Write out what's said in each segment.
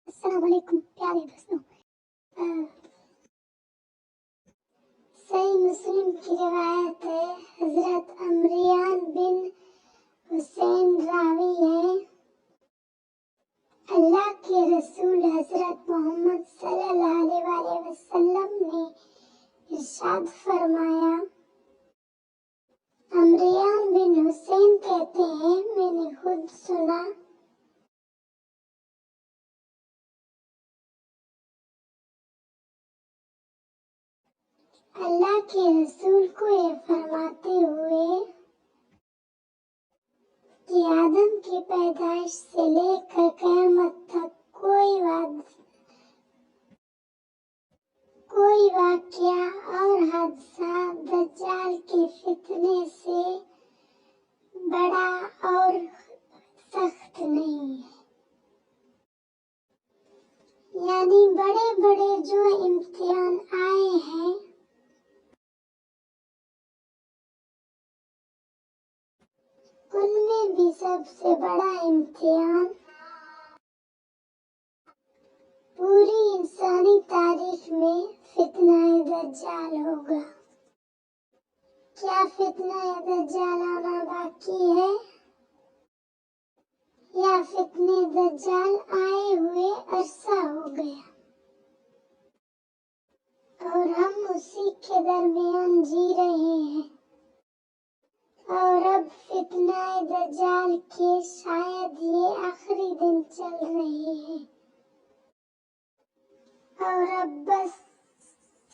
अस्सलाम वालेकुम प्यारे दोस्तों। सही मुस्लिम की रिवायत है, हजरत अमरियान बिन हुसैन रावी है, अल्लाह के रसूल हजरत मोहम्मद सल्लल्लाहु अलैहि वसल्लम ने इरशाद फरमाया। अमरियान बिन हुसैन कहते हैं, मैंने खुद सुना अल्लाह के रसूल को ये फरमाते हुए कि आदम की पैदाइश से लेकर क़यामत तक कोई वाक़या और हादसा दज्जाल के फितने से बड़ा और सख्त नहीं है। यानी बड़े बड़े जो इम्तिहान आए हैं, उनमें भी सबसे बड़ा इम्तिहान पूरी इंसानी तारीख में फितनाए दज्जाल होगा। क्या फितनाए दज्जाल आना बाकी है या फितने दज्जाल आए हुए अरसा हो गया और हम उसी के दरमियान जी रहे हैं और अब फितनाए दज्जाल के शायद ये आखिरी दिन चल रहे हैं और अब बस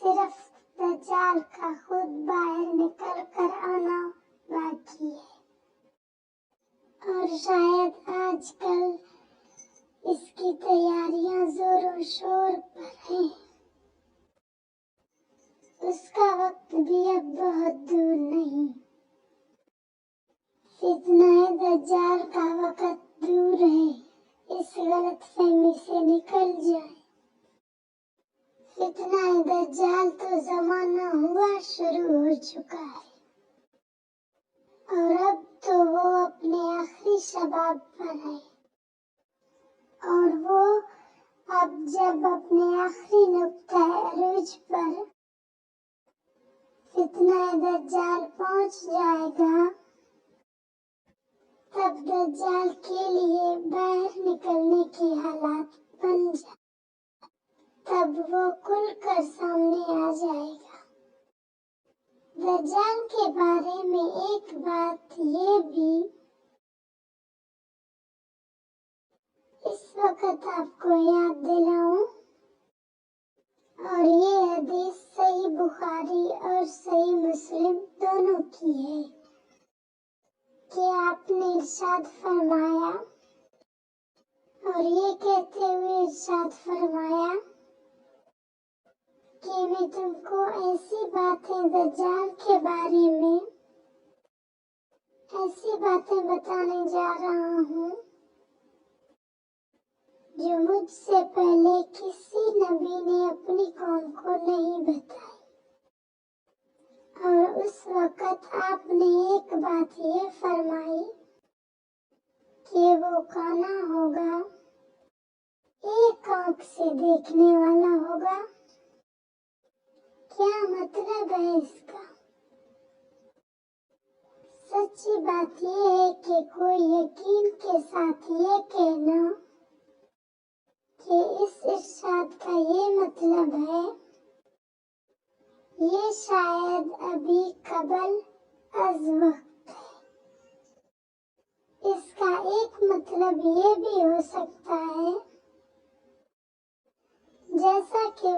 सिर्फ दज्जाल का खुद बाहर निकल कर आना बाकी है। और शायद आजकल इसकी तैयारियां जोरों शोर पर हैं। उसका वक्त भी अब बहुत दूर नहीं। फितनाए दज्जाल का वक्त दूर है, इस गलतफहमी से निकल जाए। फितनाए दज्जाल तो जमाना हुआ शुरू हो चुका है और अब तो वो अपने आखिरी शबाब पर है और वो अब जब अपने आखिरी नुक्ता अरूज पर फितनाए दज्जाल पहुंच जाएगा, तब दज्जाल के लिए बाहर निकलने के हालात बन जाए, तब वो खुलकर सामने आ जाएगा। दज्जाल के बारे में एक बात ये भी इस वक्त आपको याद दिलाऊं, और ये हदीस सही बुखारी और सही मुस्लिम दोनों की है कि आपने इरशाद फरमाया, और ये कहते हुए इरशाद फरमाया कि मैं तुमको ऐसी बातें दज्जाल के बारे में ऐसी बातें बताने जा रहा हूँ जो मुझसे पहले किसी नबी ने अपनी कौम को नहीं बताई। और उस वक़्त आपने एक बात ये फरमाई कि वो काना होगा, एक आंख से देखने वाला होगा। क्या मतलब है इसका? सच्ची बात ये है कि कोई यकीन के साथ ये कहना कि इस इरशाद का ये मतलब है, ये शायद अभी कबल अज वक्त है। इसका एक मतलब ये भी हो सकता है, जैसा कि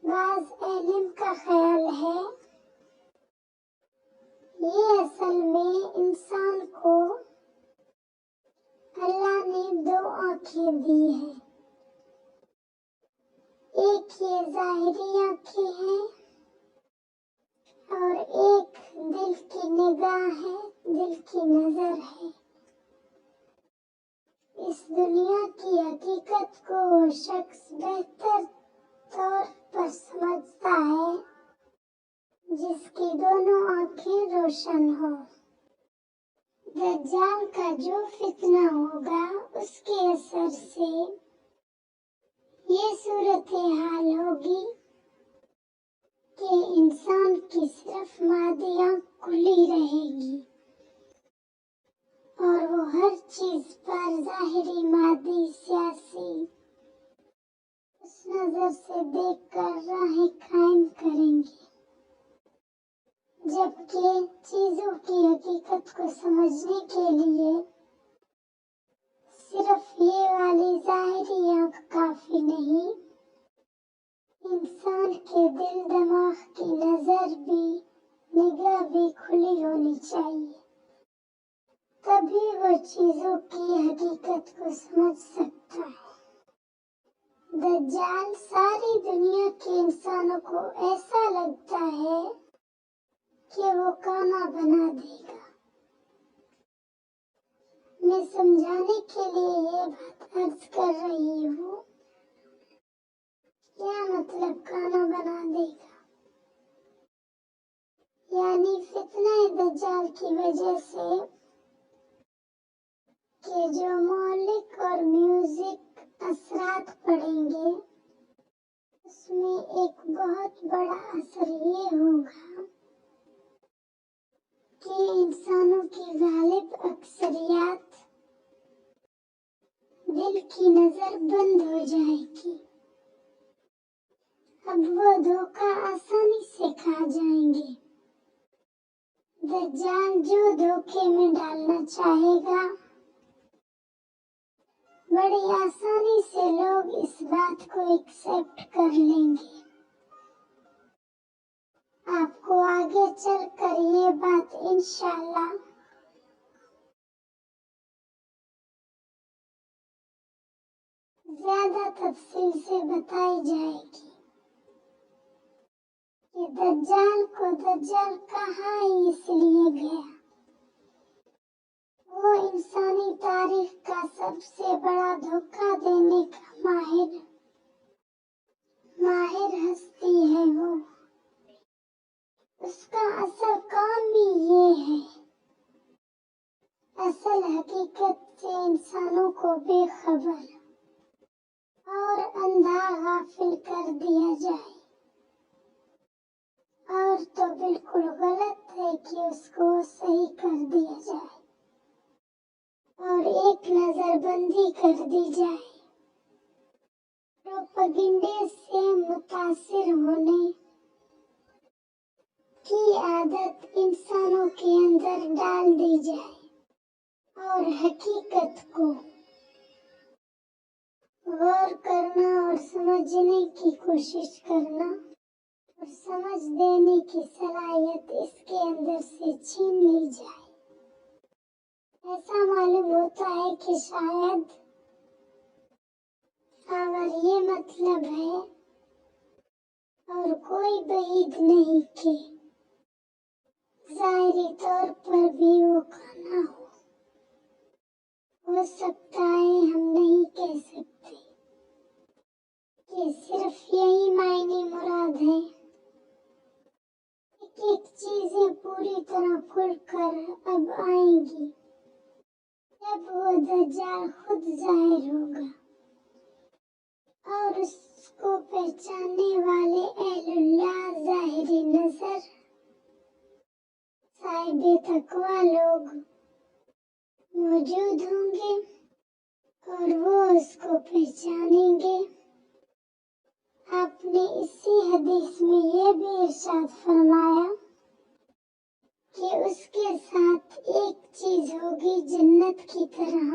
बाज़ इल्म का ख्याल है, ये असल में इंसान को अल्लाह ने दो आँखें दी हैं। एक ये ज़ाहिरी आँखें हैं और एक दिल की निगाह है, दिल की नजर है। इस दुनिया की हकीकत को वो शख्स बेहतर तौर पर समझता है जिसकी दोनों आँखें रोशन हो। दज्जाल का जो फितना होगा उसके असर से یہ صورتحال ہوگی کہ انسان کی صرف مادی آنکھ کھلی رہے گی اور وہ ہر چیز پر ظاہری مادی سیاسی اس نظر سے دیکھ کر راہیں قائم کریں گے، جبکہ چیزوں کی حقیقت کو سمجھنے کے لیے صرف یہ والی ظاہری آنکھ کافی نہیں، انسان کے دل دماغ کی نگاہ بھی کھلی ہونی چاہیے، تبھی وہ چیزوں کی حقیقت کو سمجھ سکتا ہے۔ دجال ساری دنیا کے انسانوں کو ایسا لگتا ہے کہ وہ کانا بنا دے گا۔ میں سمجھانے کے لیے یہ بات عرض کر رہی ہوں، کیا مطلب کانا بنا دے گا؟ یعنی فتنہ دجال کی وجہ سے کہ جو مہلک اور میوزک اثرات پڑیں گے، اس میں ایک بہت بڑا اثر یہ ہوگا کہ انسانوں کی غالب اکثریت دل کی نظر بند ہو جائے گی، اب وہ دھوکہ آسانی سے کھا جائیں گے۔ دجال جو دھوکے میں ڈالنا چاہے گا، بڑی آسانی سے لوگ اس بات کو ایکسپٹ کر لیں گے۔ آپ کو آگے چل کر یہ بات انشاءاللہ زیادہ تفصیل سے بتائی جائے گی کہ دجال کو دجال کہا ہی اس لیے گیا۔ وہ انسانی تاریخ کا سب سے بڑا دھوکہ دینے کا ماہر ہستی ہے۔ وہ اس کا اصل کام بھی یہ ہے، اصل حقیقت سے انسانوں کو بے خبر اور اندھا غافل کر دیا جائے، اور تو بالکل غلط ہے کہ اس کو صحیح کر دیا جائے اور ایک نظر بندی کر دی جائے۔ پروپیگنڈے سے متاثر ہونے کی عادت انسانوں کے اندر ڈال دی جائے اور حقیقت کو غور کرنا اور سمجھنے کی کوشش کرنا اور سمجھ دینے کی صلاحیت اس کے اندر سے چھین لی جائے۔ ایسا معلوم ہوتا ہے کہ شاید اگر یہ مطلب ہے اور کوئی بعید نہیں کہ ظاہری طور پر بھی وہ کانا ہو سکتا ہے، ہم نہیں کہہ سکتے کہ صرف یہی معنی مراد ہے۔ ایک چیزیں پوری طرح کھل کر اب آئیں گی جب وہ دجال خود ظاہر ہوگا اور اس کو پہچاننے والے اہل اللہ ظاہری نظر صاحب تقویٰ لوگ موجود ہوں گے اور وہ اس کو پہچانیں گے۔ آپ نے اسی حدیث میں یہ بھی ارشاد فرمایا کہ اس کے ساتھ ایک چیز ہوگی جنت کی طرح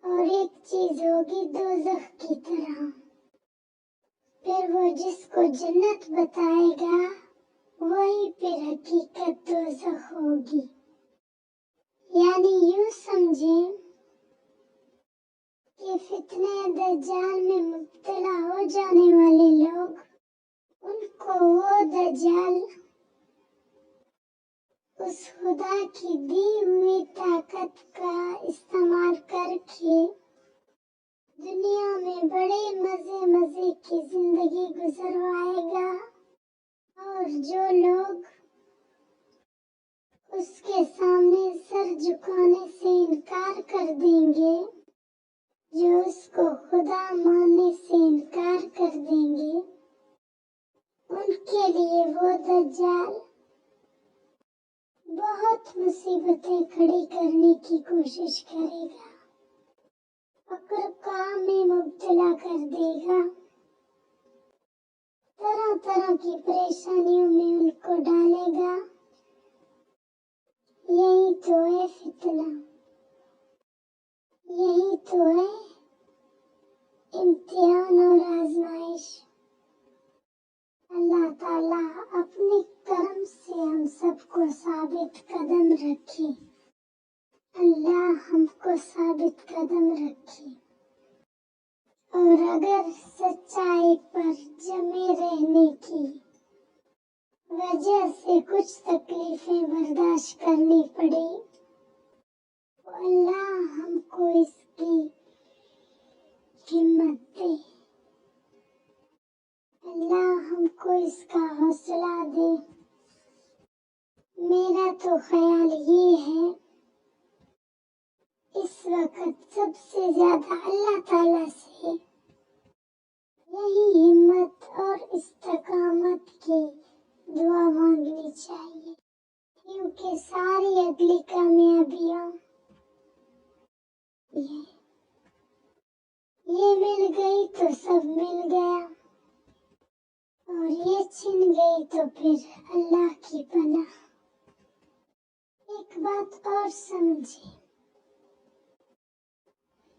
اور ایک چیز ہوگی دوزخ کی طرح، پھر وہ جس کو جنت بتائے گا وہی پھر حقیقت دوزخ ہوگی۔ یعنی یوں سمجھیں کہ فتنہ دجال میں مبتلا ہو جانے والے لوگ، ان کو وہ دجال اس خدا کی دی ہوئی طاقت کا استعمال کر کے دنیا میں بڑے مزے کی زندگی گزروائے گا، اور جو لوگ اس کے سامنے سر جھکانے سے انکار کر دیں گے، جو اس کو خدا खुदा मानने से इनकार कर देंगे, उनके लिए वो दज्जाल बहुत मुसीबतें खड़ी करने की कोशिश करेगा, फक्र काम में मुब्तला कर देगा, तरह तरह की परेशानियों में उनको डालेगा। यही तो है फितना, यही तो है इम्तिहान और आजमाइश। अल्लाह ताला अपने करम से हम सबको साबित कदम रखे, अल्लाह हमको साबित कदम रखे। और अगर सच्चाई पर जमे रहने की वजह से कुछ तकलीफें बर्दाश्त करनी पड़ी, तो अल्लाह हमको इसकी हिम्मत दे, अल्लाह हमको इसका हौसला दे। मेरा तो ख्याल ये है, इस वक्त सबसे ज्यादा अल्लाह ताला से यही हिम्मत और इस्तकामत की दुआ मांगनी चाहिए, क्योंकि सारी अगली कामयाबियां ये मिल गई तो सब मिल गया, और ये छिन गई तो फिर अल्लाह की पनाह। एक बात और समझे,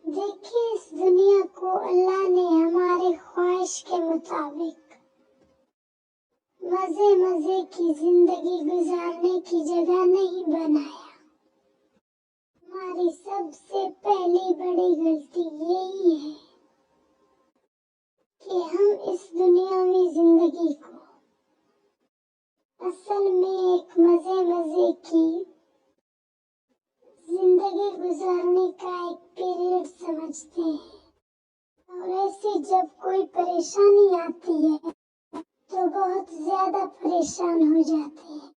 देखिए इस दुनिया को अल्लाह ने हमारे ख्वाहिश के मुताबिक मजे मजे की जिंदगी गुजारने की जगह नहीं बनाया। हमारी सबसे पहली बड़ी गलती यही है कि हम इस दुनियावी जिंदगी को असल में एक मजे मजे की जिंदगी गुजारने का एक पीरियड समझते हैं, और ऐसे जब कोई परेशानी आती है तो बहुत ज्यादा परेशान हो जाते हैं।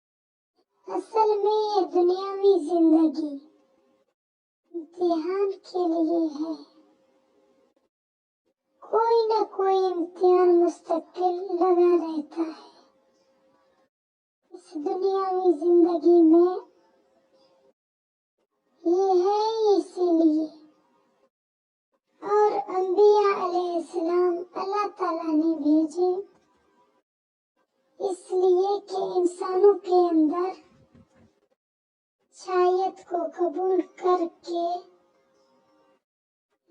असल में ये दुनियावी जिंदगी इम्तिहान के लिए है, कोई न कोई इम्तिहान मुस्तकिल लगा रहता है। इस दुनियावी जिंदगी में ये है इसीलिए, और अंबिया अलैहिस्सलाम अल्लाह ताला ने भेजे इसलिए कि इंसानों के अंदर अच्छाइयत को कबूल करके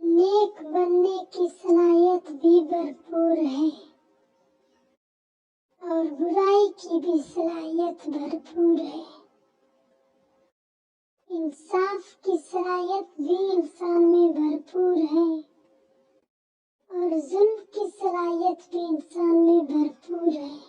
नेक बनने की सलाहियत भी भरपूर है, और बुराई की भी सलाहियत भरपूर है। इंसाफ की सलाहियत भी इंसान में भरपूर है, और जुल्म की सलाहियत भी इंसान में भरपूर है।